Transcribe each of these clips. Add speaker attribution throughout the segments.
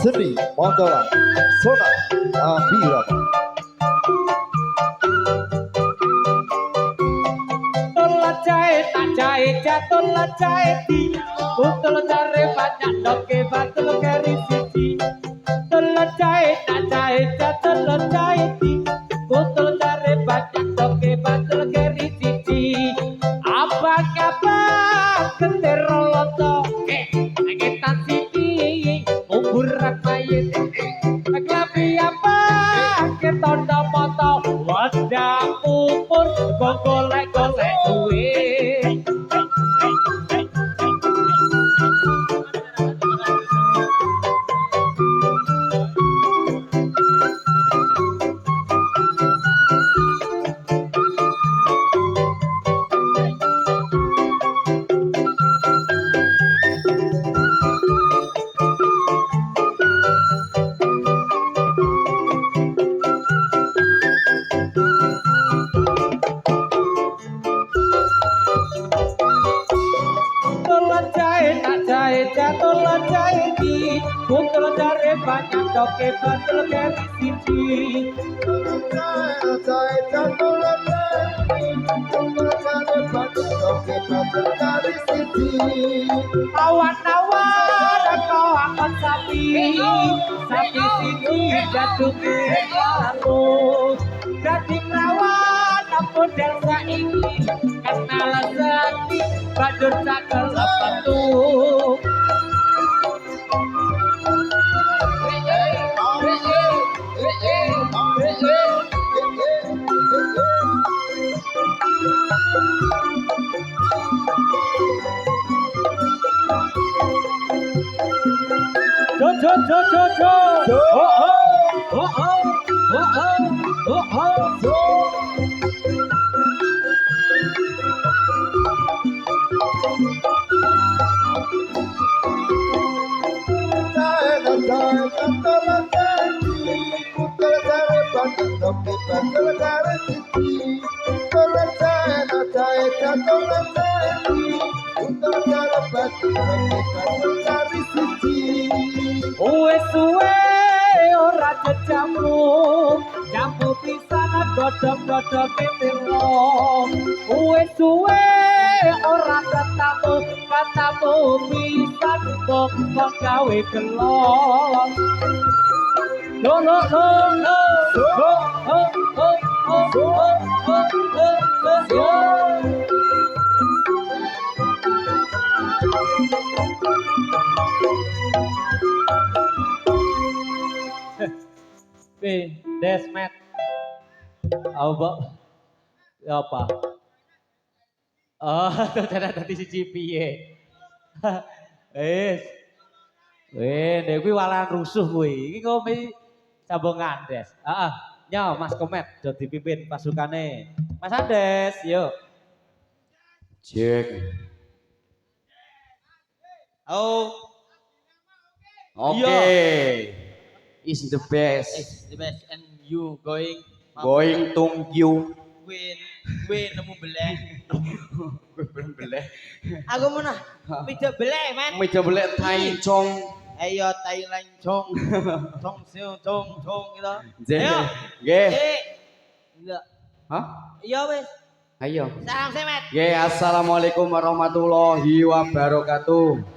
Speaker 1: Seni Mandala Sona Abirama.
Speaker 2: Tolak jahit tak jahit jatuh lah jahiti Betul cari banyak doke batul keri siji Tolak jahit tak jahit jatuh lah jahiti Betul cari banyak doke batul keri siji Apa kabar kendero loto Kita sini kuburan mayit Keklapi apa ketondo moto Wadah umur golek-golek duit jatuh lah jahiti Betul cari banyak doke batul keri siji Awan-awan atau akan sapi sini jatuh ke kamu jadi perawan aku desa ini kenal lagi badur cakal batu Jo. Suwe ora kejamu jamu pisan godhog-godhog piro suwe ora ketemu pisan kok gawe gelong Desmet apa? Apa? Oh, ternyata tadi si piye. Wis. Nek kuwi walan rusuh kuwi. Iki kok cabang Andes. Heeh. Nyo Mas Komet do dipimpin pasukane. Mas Andes, yuk.
Speaker 3: Cek.
Speaker 2: Oh.
Speaker 3: Okay. Is the best.
Speaker 2: It's the best and you going
Speaker 3: to you.
Speaker 2: Win nemu beleh.
Speaker 3: Gue belum beleh.
Speaker 2: Aku mana? Meja beleh, man.
Speaker 3: Meja beleh tai chong.
Speaker 2: Ayo tai lancong. Chong siu chong gitu.
Speaker 3: Ayo. Nggih.
Speaker 2: Enggak.
Speaker 3: Hah?
Speaker 2: Iya wis.
Speaker 3: Ayo.
Speaker 2: Salam semet.
Speaker 3: Nggih, assalamualaikum warahmatullahi wabarakatuh.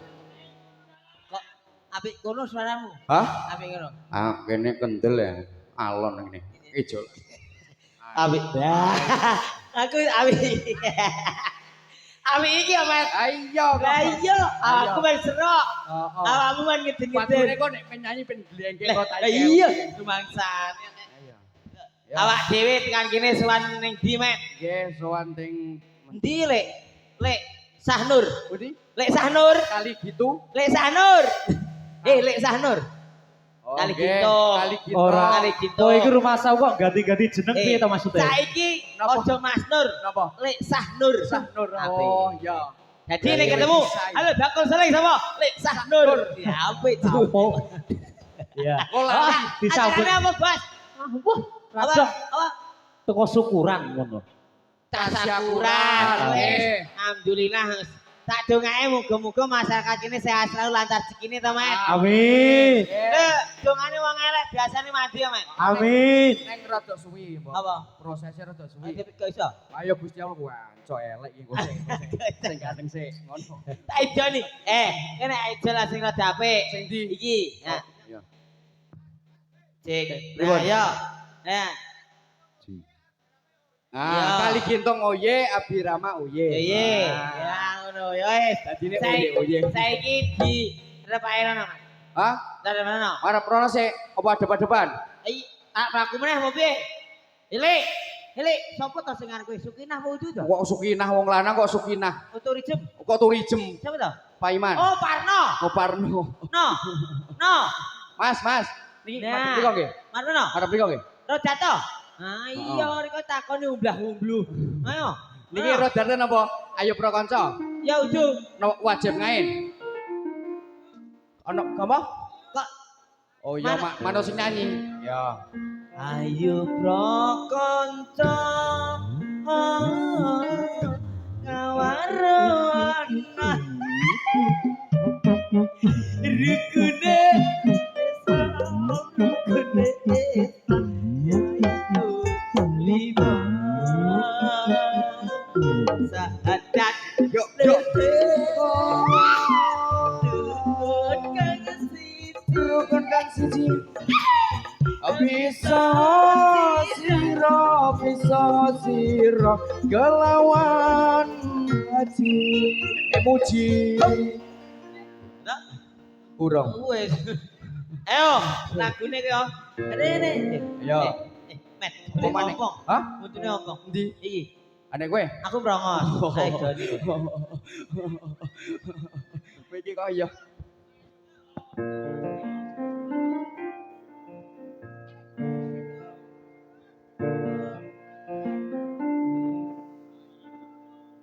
Speaker 2: Apik kono suaramu.
Speaker 3: Hah?
Speaker 2: Apik kono.
Speaker 3: Ah, kene kendel ya. Alon ngene. Ijo.
Speaker 2: Apik. Aku apik. Apik iki ya, Mas.
Speaker 3: Ayo.
Speaker 2: Lah iya, aku ben serok. Awakmu kan ngeden-ngeden.
Speaker 4: Patune kok nek penyanyi ben glengke kok tak.
Speaker 2: Iya, rumangsane.
Speaker 3: Ayo.
Speaker 2: Awak dhewe tekan kene sowan ning ndi, Mek?
Speaker 3: Nggih, sowan teng
Speaker 2: Endi, Lek? Lek Sahnur.
Speaker 3: Budi
Speaker 2: Lek Sahnur.
Speaker 3: kali gitu.
Speaker 2: Lek Sahnur. Lek Sahnur.
Speaker 3: Oh,
Speaker 2: Kali
Speaker 3: nggih,
Speaker 2: gitu.
Speaker 3: Kali gitu.
Speaker 2: Ora kali gitu.
Speaker 4: Oh, iki rumah sawah ganti-ganti jeneng piye to maksudnya?
Speaker 2: Saiki ojo Mas Nur.
Speaker 3: Napa?
Speaker 2: Lek Sahnur.
Speaker 3: Sahnur.
Speaker 2: Apik.
Speaker 3: Oh, ya.
Speaker 2: Jadi nek ketemu, halo bakul seling sapa? Lek Sah Nur. Ya apik tuh. Iya. Disambut. Acarane apa, Bos? Wah, rada apa? Teko syukuran ngono. Syukuran. Alhamdulillah. Tak dongae muga-muga masyarakat ini sehat selalu lancar rezekine to, Mas.
Speaker 4: Amin.
Speaker 2: Dongane wong elek biasane mati ya, Mas.
Speaker 4: Amin.
Speaker 3: Neng rada suwi, Mbok.
Speaker 2: Apa?
Speaker 3: Prosesnya rada suwi.
Speaker 2: Kok iso?
Speaker 3: Ayo Gusti Allah wanco elek iki sing ganteng sik ngono.
Speaker 2: Tak idoni. Kene idol sing rada apik.
Speaker 3: Sing ndi?
Speaker 2: Iki. Nah.
Speaker 3: Iya.
Speaker 2: Cek.
Speaker 3: Pripun?
Speaker 2: Ayo. Nah.
Speaker 3: Ah, kali gintong oye, Abirama oye.
Speaker 2: Iya. Ya ngono ya wis.
Speaker 3: Dadine oye.
Speaker 2: Saiki di repae rono, Mas.
Speaker 3: Hah?
Speaker 2: Dari mana?
Speaker 3: Arep rono sik apa depan-depan?
Speaker 2: Aku meneh apa piye? Hilik, sapa to sing arep kowe? Sukinah apa Udu to?
Speaker 3: Kok sukinah wong lanang kok sukinah?
Speaker 2: Tourism.
Speaker 3: Kok turijem?
Speaker 2: Siapa to?
Speaker 3: Paiman.
Speaker 2: Oh, Parno.
Speaker 3: Oh, Parno.
Speaker 2: No.
Speaker 3: Mas. Niki
Speaker 2: Nah.
Speaker 3: madhep mriko nggih.
Speaker 2: Marno.
Speaker 3: Arep mriko nggih.
Speaker 2: Roda to? Ah iya, rek takoni umblah-umbluh. Ayo.
Speaker 3: Niki rodane napa? Ayo pro kanca.
Speaker 2: Ya Udu.
Speaker 3: Wajib ngain. Ono apa?
Speaker 2: Kok
Speaker 3: Oh iya, manut sing nyanyi. Ya.
Speaker 2: ayo pro kanca kawaran rukune lima sahadat
Speaker 3: Yuk. Rukun kang siji. Bisa siro kelawan haji muji. Urung.
Speaker 2: Wes. Ayo, lagune ki yo. Rene.
Speaker 3: Yo.
Speaker 2: Met,
Speaker 3: Apa maneh?
Speaker 2: ngomong.
Speaker 3: Hah?
Speaker 2: Kudune ngomong.
Speaker 3: Ndi?
Speaker 2: Iki.
Speaker 3: Anek kowe?
Speaker 2: Aku brongos. Ayo Doni.
Speaker 3: Kowe iki kok iya.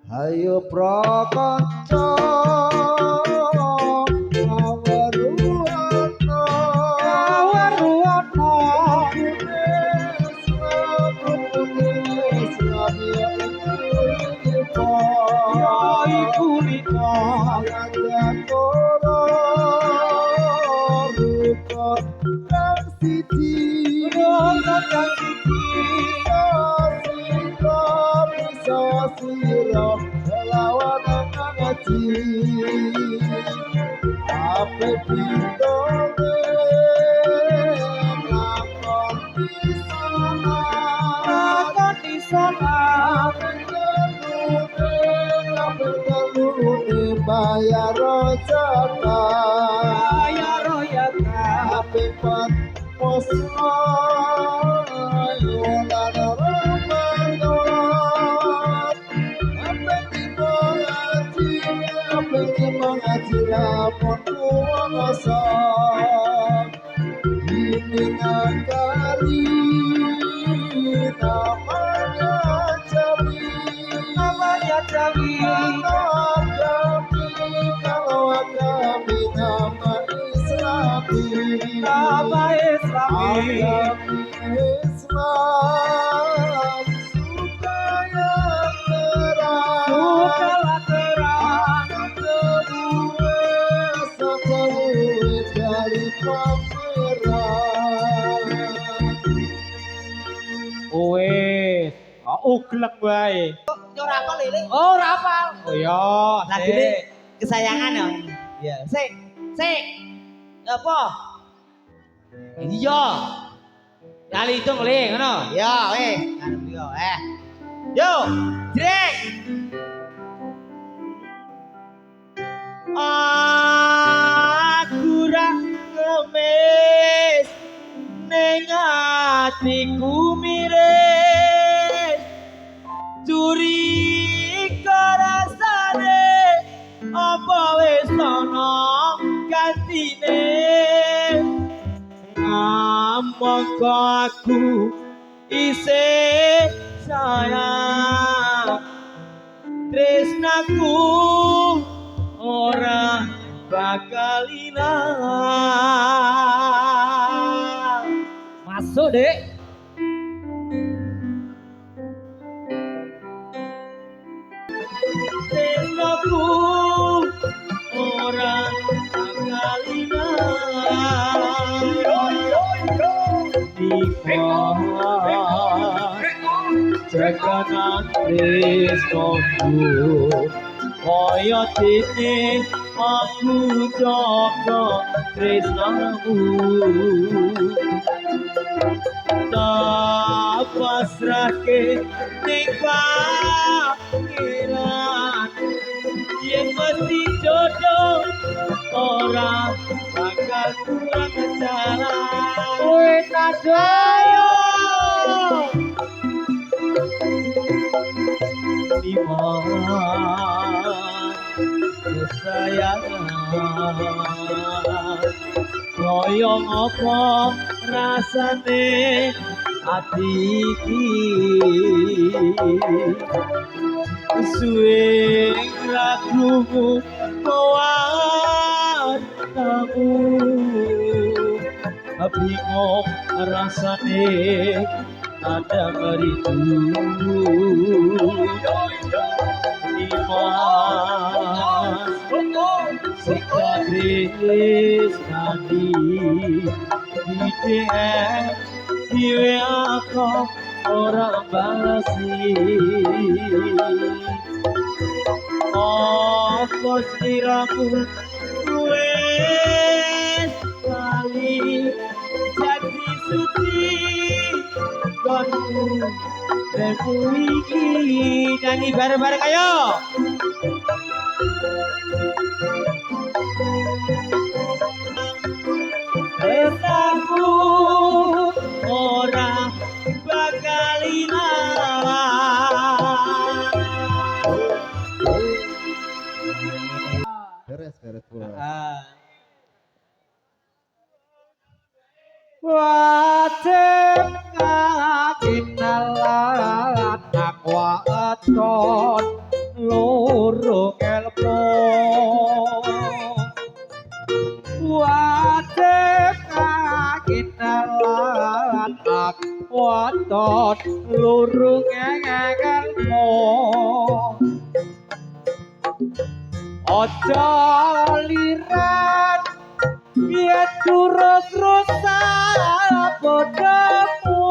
Speaker 1: Ayo prakanca bayar rojaka pepat posno yolan ramadan apa mengaji lapon kuasa ini ngakari namanya Jawi kalau agami nama Islami Islam supaya terang sebuah dari pameran.
Speaker 4: Wes, uglek wae.
Speaker 2: Ora apa lele.
Speaker 4: Oh, ora apal. Oh iya,
Speaker 2: Lagune kesayangan ya. Iya. Sik. Apa? Iya. Kali hitung le ngono. Ya, weh. Ngarep yo, Yo, Drek. Aku ra ngemis ning atiku miris. Curiga rasane apa wis ana gantine mongko aku isih sayang tresnaku ora bakal ilang. Masuk, Dek. Tresnoku ora bakal ilang. Jaganan tresnoku kaya dene aku jaga tresnamu tak pasrahke ning pangeran yen mesti jodoh ora bakal kurang dalan kowe ayo kesayangan kaya apa rasane ati iki suwe ragumu kawan kamu bingung rasane ada meritu Sikadris nadi IDM Diwe aku orang basi Apa siraku Wes kali Jadi suci Konku Reku iki Nyanyi bareng-bareng ayo Resaku ora bakal ilang.
Speaker 1: Beres pula.
Speaker 4: Wajib ngakinalan akwa aton loro kelpo wajib ngakinalan akwa aton loro kelpo ojo liran biar curug rusak bodohmu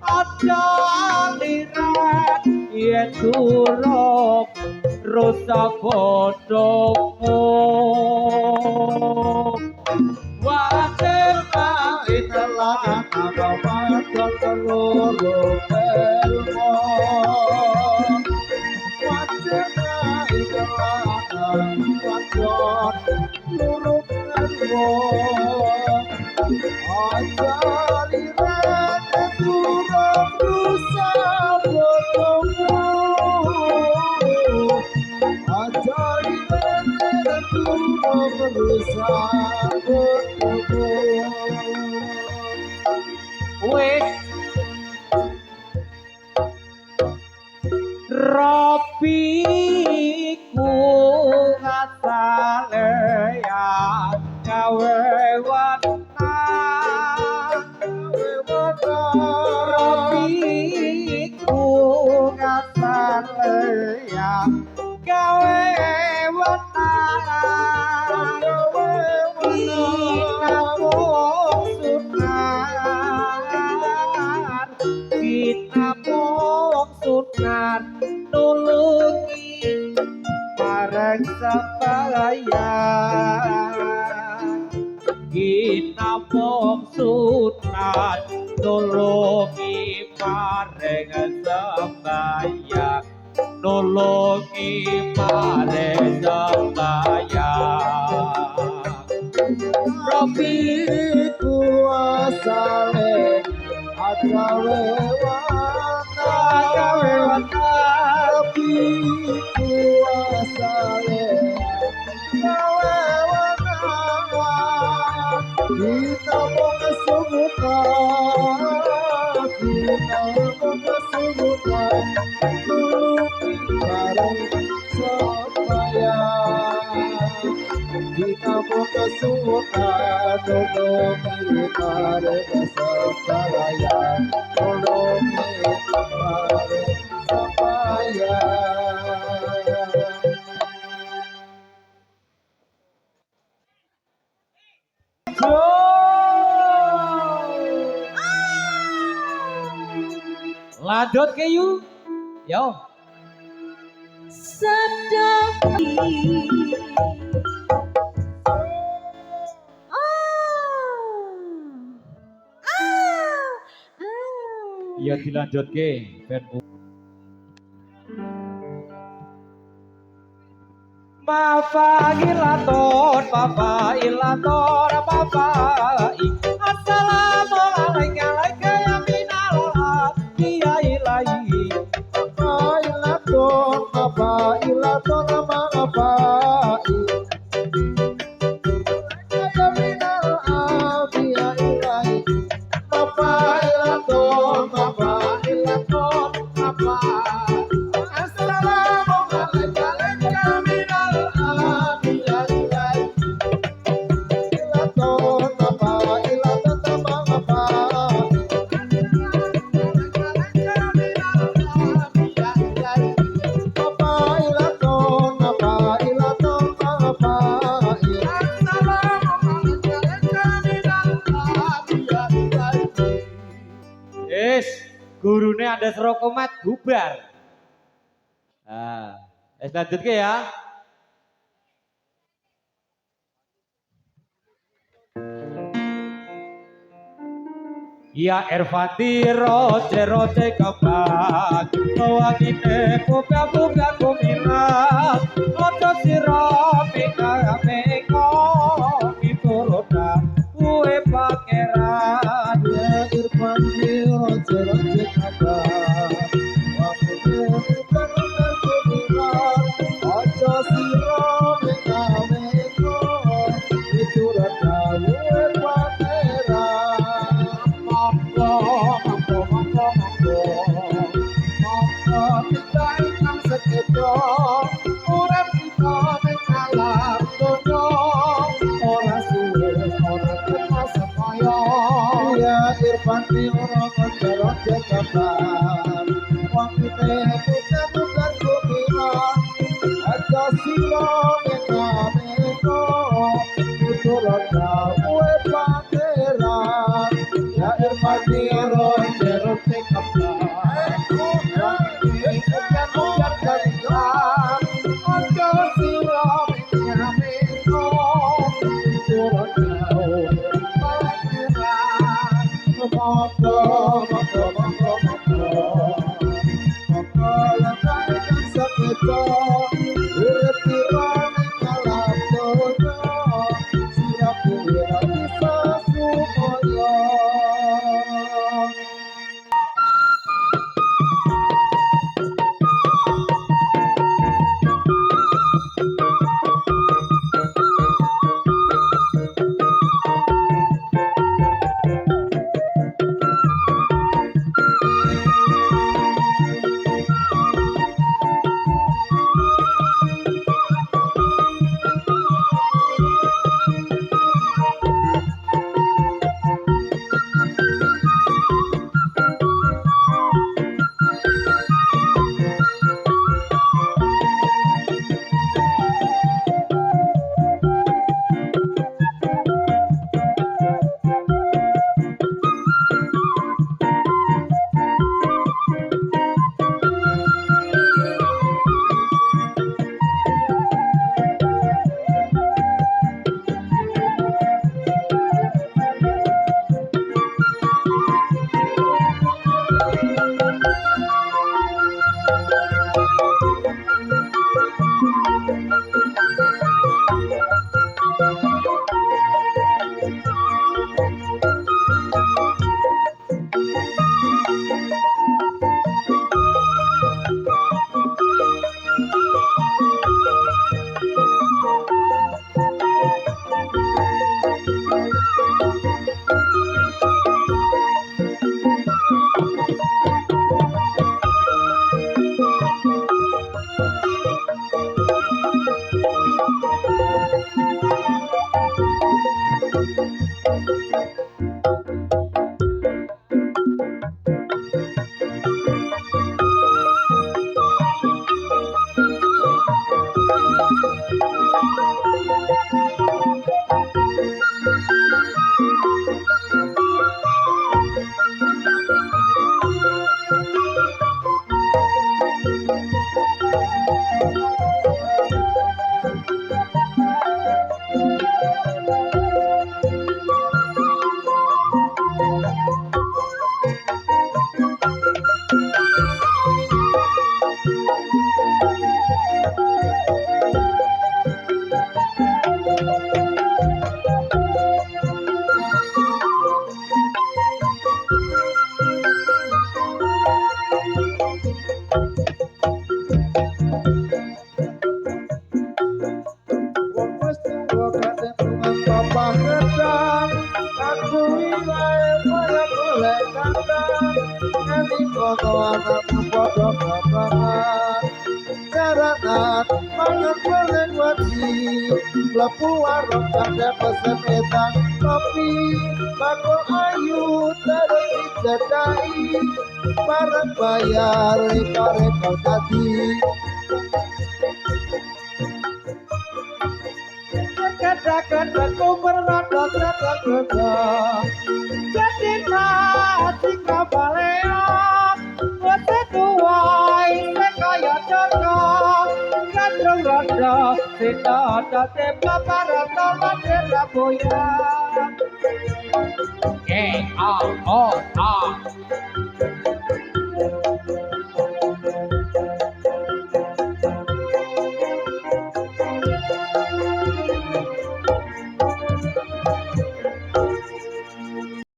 Speaker 4: aja lirat biar curug rusak bodohmu wajib
Speaker 1: Itulah nama makan seluruh ilmu. Wajib itulah makan seluruh ilmu. Ajar lirat curug rusak bodohmu. Ajar lirat curug rusak bodohmu.
Speaker 4: wis Robi ku ngasale ya gawe wata Robi ku ngasale ya gawe wata kita mung sunat nulungi bareng sembahyang kita mung sunat nulungi bareng sembahyang nulungi bareng sembahyang
Speaker 1: Robi kuasale agawe wata Robi kuasale agawe wata kita mau kesubukan kita mau kesubukan bareng namun kesukaan nolongi karena sembahyang nolongi karena sembahyang.
Speaker 4: Lanjut ke you. Yo. Ya dilanjut ke fanmu. Papa ilaton, papa ilaton, papa assalamualaikum ya minallah ya ilahi.
Speaker 1: Apa ilaton, apa ilaton, apa ya minal afia ilahi. Apa ilaton, apa ilaton, apa assalamualaikum ya minal afia ilahi. Ilaton, apa ilaton, apa
Speaker 4: Yes, gurune ada serokomat bubar. Nah, lanjut ke ya. Ya Ervati roce roce kebak Wangine buka buka kumilat Ojo siro mika miko Mituruna kue pangeran
Speaker 1: Irfan roce roce kabar waktu bukan berkumiran ojo siro meka meko itu rada gue pangeran monggo monggo monggo monggo monggo kita ingkang sekedo urip kita mengalam donya ora suwe ora teka semoyo ya Irfan orang roce kabar waktu bukan bukan kumiran aja siro meka meko itu rada gue pangeran ya Irfan roce roce kabar kawananmu padha kapranan jaranan mangan goreng wadi mlebu warung ada pesen edang kopi bakul ayu terus dijadai bareng bayar reka-reka tadi
Speaker 4: Kata-kataku bernada-nada jadi mati kabalean sesuai sekaya jaga kandung rada tidak ada tembak para tomat Raboya A-O-A